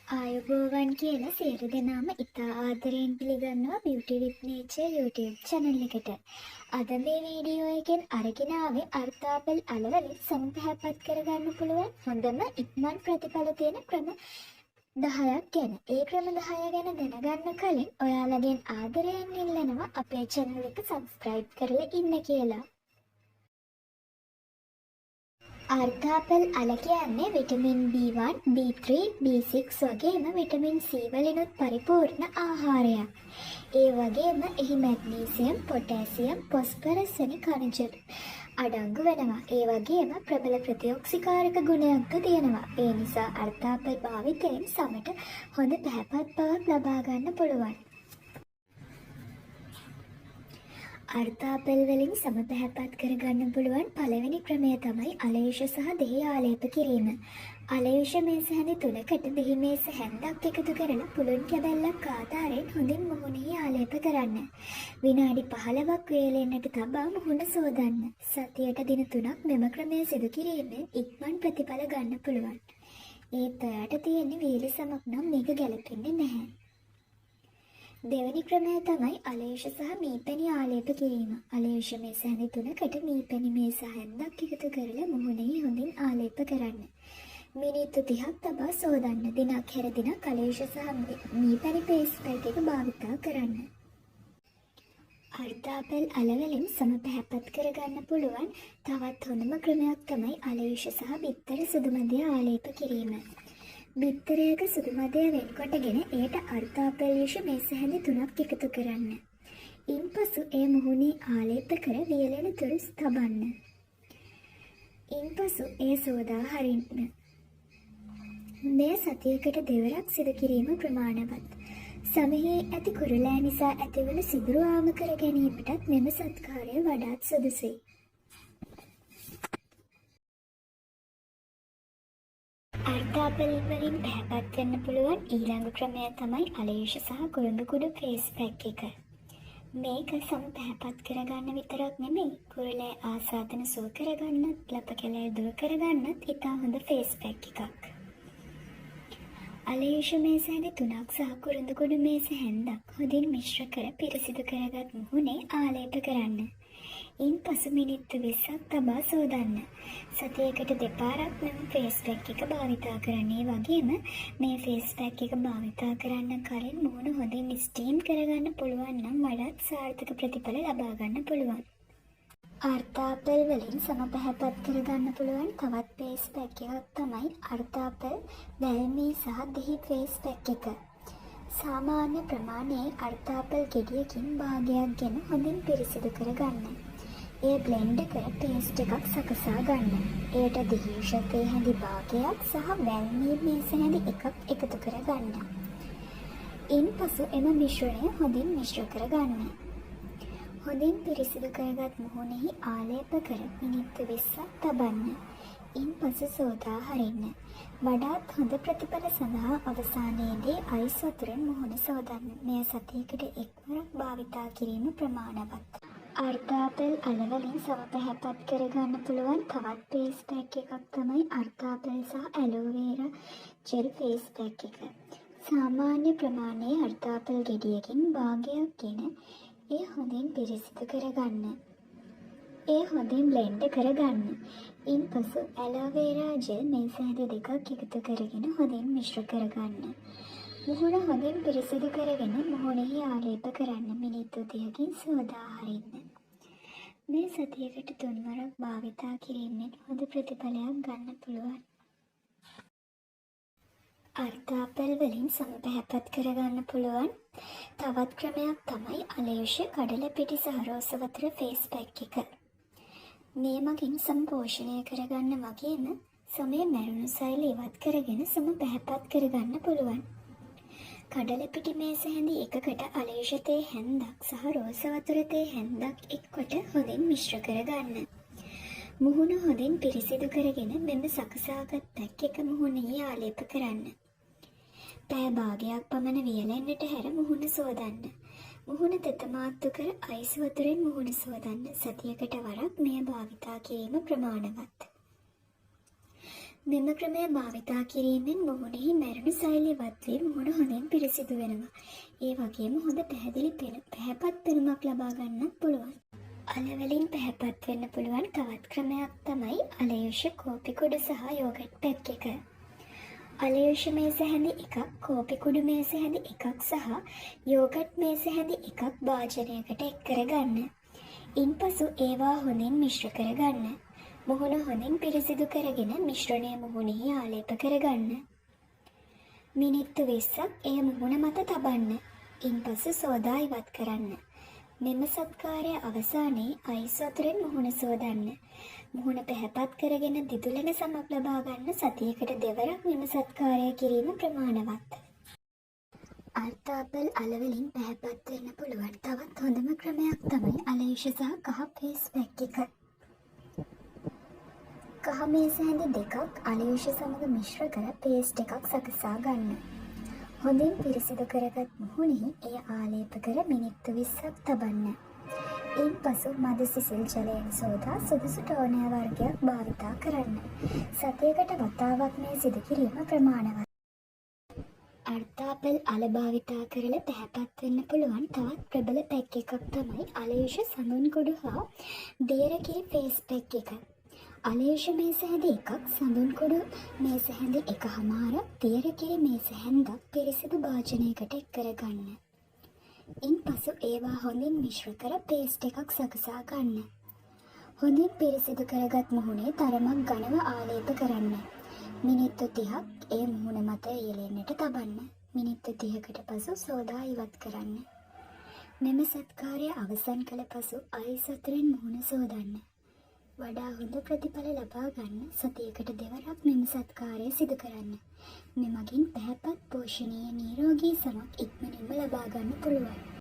ආයුබෝවන් කියලා සියලු දෙනාම ඉතා ආදරයෙන් පිළිගන්නවා Beauty with Nature YouTube channel එකට. අද මේ වීඩියෝ එකෙන් අරගෙන ආවේ අර්ථාපල් අලවලින් සමපැහැපත් කරගන්න පුළුවන් හොඳම ඉක්මන් ප්‍රතිඵල තියෙන ක්‍රම 10ක් ගැන. ඒ ක්‍රම 10 ගැන දැනගන්න කලින් ඔයාලගෙන් ආදරයෙන් ඉල්ලනවා අපේ channel එක subscribe කරලා ඉන්න කියලා. අර්ථාපල් අල කියන්නේ විටමින් B1, B3, B6 වගේම විටමින් C වලිනුත් පරිපූර්ණ ආහාරයක්. ඒ වගේම එහි මැග්නීසියම්, පොටෑසියම්, ෆොස්ෆරස් වැනි ಖನಿජ අඩංගු වෙනවා. ඒ වගේම ප්‍රබල ප්‍රතිඔක්සිකාරක ගුණයක්ද තියෙනවා. ඒ නිසා අර්ථාපල් භාවිතයෙන් සමට හොඳ පැහැපත් බවක් ලබා ගන්න පුළුවන්. අර්ථාපල් වලින් සම පැහැපත් කරගන්න පුළුවන් පළවෙනි ක්‍රමය තමයි අලේෂ සහ දෙහි ආලේප කිරීම. අලේෂ මේස හැඳි 3කට දෙහි මේස හැන්දක් එකතු කරලා පුළුන් කැබැල්ලක් ආධාරයෙන් හොඳින් මුහුණෙහි ආලේප කරන්න. විනාඩි 15ක් වේලෙන්නට තබා මුහුණ සෝදන්න. සතියට දින 3ක් මෙම ක්‍රමය සිදු කිරීමෙන් ඉක්මන් ප්‍රතිඵල ගන්න පුළුවන්. ඒත් ඔයාට තියෙන වීලි සමක් නම් මේක ගැලපෙන්නේ නැහැ. දෙවැනි ක්‍රමය තමයි අලේෂ සහ මීපැණි ආලේප කිරීම. අලේෂ මේස හැඳි 3කට මීපැණි මේස හැන්දක් එකතු කරලා මුහුණෙහි හොඳින් ආලේප කරන්න. මිනිත්තු 30ක් තබා සෝදන්න. දිනක් හැර දිනක් අලේෂ සහ මීපැණි පේස්ට් පැක් එක භාවිතා කරන්න. අර්ථාපල් අලවලින් සම පැහැපත් කරගන්න පුළුවන් තවත් හොඳම ක්‍රමයක් තමයි අලේෂ සහ බිත්තර සුදු මැදය ආලේප කිරීම. බිත්තරයක සුදු මදය වෙන්කොටගෙන එයට අර්ථාපල් මේස හැඳි 3ක් එකතු කරන්න. ඉන්පසු එය මුහුණේ ආලේප කර වියලෙන තුරු තබන්න. ඉන්පසු එය සෝදා හරින්න. මේ සතියකට දෙවරක් සිදු කිරීම ප්‍රමාණවත්. සමහේ ඇති කුරුලෑ නිසා ඇතිවන සිදුරු ආම කර ගැනීමටත් මෙම සත්කාරය වඩාත් සුදුසුයි. අර්ථාපල් වලින් පැහැපත් වෙන්න පුළුවන් ඊළඟ ක්‍රමය තමයි අලේෂ සහ කුරුඳු කුඩු ෆේස් පැක් එක. මේක සම පැහැපත් කරගන්න විතරක් නෙමෙයි කුරුලෑ ආසාදන සුව කරගන්නත් ලප කැලෑ දුර කරගන්නත් ඉතා හොඳ ෆේස් පැක් එකක්. අලේෂ මේස හැඳි 3ක් සහ කුරුඳු කුඩු මේස හැන්දක් හොඳින් මිශ්‍ර කර පිරිසිදු කරගත් මුහුණේ ආලේප කරන්න. ඉන්පසු මිනිත්තු 20ක් තබා සෝදන්න. සතියකට දෙපාරක් මෙම ෆේස් පැක් එක භාවිතා කරන්න. ඒ වගේම මේ ෆේස් පැක් එක භාවිතා කරන්න කලින් මුහුණ හොඳින් ස්ටීම් කරගන්න පුළුවන් නම් වඩාත් සාර්ථක ප්‍රතිඵල ලබා ගන්න පුළුවන්. අර්ථාපල් වලින් සම පැහැපත් කරගන්න පුළුවන් තවත් ෆේස් පැක් එකක් තමයි අර්ථාපල් වැල්මී සහ දෙහි ෆේස් පැක් එක. සාමාන්‍ය ප්‍රමාණයේ අර්ථාපල් ගෙඩියකින් භාගයක් ගෙන හොඳින් පිරිසිදු කරගන්න. එය බ්ලෙන්ඩ් කර පේස්ට් එකක් සකසා ගන්න. එයට දෙහිෂකේ හැඳි භාගයක් සහ වැල්මී මේස හැඳි එකක් එකතු කර ගන්න. ඉන්පසු එම මිශ්‍රණය හොඳින් මිශ්‍ර කර ගන්න. හොඳින් පිරිසිදු කරගත් මුහුණෙහි ආලේප කර මිනිත්තු 20ක් තබන්න. ඉන්පසු සෝදා හරින්න. වඩාත් හොඳ ප්‍රතිඵල සඳහා අවසානයේදී අයිස් වතුරෙන් මුහුණ සෝදන්න. මෙය සතියකට එක්වරක් භාවිතා කිරීම ප්‍රමාණවත්. අර්ථාපල් අලවලින් සම පැහැපත් කරගන්න පුළුවන් තවත් ෆේස් පැක් එකක් තමයි අර්ථාපල් සහ ඇලෝවේරා ජෙල් ෆේස් පැක් එක. සාමාන්‍ය ප්‍රමාණයේ අර්ථාපල් ගෙඩියකින් භාගයක් ගෙන එය හොඳින් පිරිසිදු කරගන්න. එය හොඳින් බ්ලෙන්ඩ් කරගන්න. ඉන්පසු ඇලෝවේරා ජෙල් මේස හැඳි 2ක් එකතු කරගෙන හොඳින් මිශ්‍ර කරගන්න. මුහුණ හොඳින් පිරිසිදු කරගෙන මුහුණෙහි ආලේප කරන්න. මිනිත්තු 30කින් සෝදා හරින්න. මේ සතියකට 3 වරක් භාවිතා කිරීමෙන් හොඳ ප්‍රතිඵලයක් ගන්න පුළුවන්. අර්ථාපල් වලින් සම පැහැපත් කරගන්න පුළුවන් තවත් ක්‍රමයක් තමයි අලේෂ කඩලපිටි සහ රෝස වතුර ෆේස් පැක් එක. මේ මගින් සම පෝෂණය කරගන්න වගේම සමේ මැරුණු සෛල ඉවත් කරගෙන සම පැහැපත් කරගන්න පුළුවන්. කඩලපිටි මේස හැඳි එකකට අලේෂ තේ හැන්දක් සහ රෝස වතුර තේ හැන්දක් එක්කොට හොඳින් මිශ්‍ර කරගන්න. මුහුණ හොඳින් පිරිසිදු කරගෙන මෙම සකසාගත් පැක් එක මුහුණෙහි ආලේප කරන්න. පැය භාගයක් පමණ වියලෙන්නට හැර මුහුණ සෝදන්න. මුහුණ තෙතමාත්තු කර අයිස් වතුරෙන් මුහුණ සෝදන්න. සතියකට වරක් මෙය භාවිතා කිරීම ප්‍රමාණවත්. මෙම ක්‍රමය භාවිතා කිරීමෙන් මුහුණෙහි මැරුණු සෛල ඉවත් වී මුහුණ හොඳින් පිරිසිදු වෙනවා. ඒ වගේම හොඳ පැහැදිලි පැහැපත් පෙනුමක් ලබා ගන්නත් පුළුවන්. අලවලින් පැහැපත් වෙන්න පුළුවන් තවත් ක්‍රමයක් තමයි අලයුෂ කෝපි කුඩු සහ යෝගට් පැක් එක. අලයුෂ මේස හැඳි එකක්, කෝපි කුඩු මේස හැඳි එකක් සහ යෝගට් මේස හැඳි එකක් භාජනයකට එක් කරගන්න. ඉන්පසු ඒවා හොඳින් මිශ්‍ර කරගන්න. මුහුණ හොඳින් පිරිසිදු කරගෙන මිශ්‍රණය මුහුණෙහි ආලේප කරගන්න. මිනිත්තු 20ක් එය මුහුණ මත තබන්න. ඉන්පසු සෝදා ඉවත් කරන්න. මෙම සත්කාරය අවසානයේ අයිස් වතුරෙන් මුහුණ සෝදන්න. මුහුණ පැහැපත් කරගෙන දිදුලන සමක් ලබා ගන්න සතියකට දෙවරක් මෙම සත්කාරය කිරීම ප්‍රමාණවත්. අර්තාපල් අලවලින් පැහැපත් වෙන්න පුළුවන් තවත් හොඳම ක්‍රමයක් තමයි අලයුෂ සහ කහ පේස් පැක් එක. කහ මේස හැඳි දෙකක් අලයුෂ සමග මිශ්‍ර කර පේස්ට් එකක් සකසා ගන්න. හොඳින් පිරිසිදු කරගත් මුහුණෙහි එය ආලේප කර මිනිත්තු 20ක් තබන්න. ඉන්පසු මද සිසිල් ජලයෙන් සෝදා සුදුසු ටෝනර් වර්ගයක් භාවිතා කරන්න. සතියකට වතාවක් මේ සිදු කිරීම ප්‍රමාණවත්. අර්තාපල් අල භාවිතා කරලා පැහැපත් වෙන්න පුළුවන් තවත් ප්‍රබල පැක් එකක් තමයි අලයුෂ සඳුන් කුඩු හා දියරකිරි ෆේස් පැක් එක. අලයුෂ මේස හැඳි එකක්, සඳුන් කුඩු මේස හැඳි එකහමාරක්, දියරකිරි මේස හැන්දක් පිරිසිදු භාජනයකට එක් කරගන්න. ඉන්පසු ඒවා හොඳින් මිශ්‍ර කර පේස්ට් එකක් සකසා ගන්න. හොඳින් පිරිසිදු කරගත් මුහුණේ තරමක් ඝනව ආලේප කරන්න. මිනිත්තු 30ක් ඒ මුහුණ මත යෙලෙන්නට තබන්න. මිනිත්තු 30කට පසු සෝදා ඉවත් කරන්න. මෙම සත්කාරය අවසන් කළ පසු අයිස් වතුරෙන් මුහුණ සෝදන්න. වඩා හොඳ ප්‍රතිඵල ලබා ගන්න සතියකට දෙවරක් මෙම සත්කාරය සිදු කරන්න. මෙමගින් පැහැපත් පෝෂණීය නිරෝගී සමක් ඉක්මනින්ම ලබා ගන්න පුළුවන්.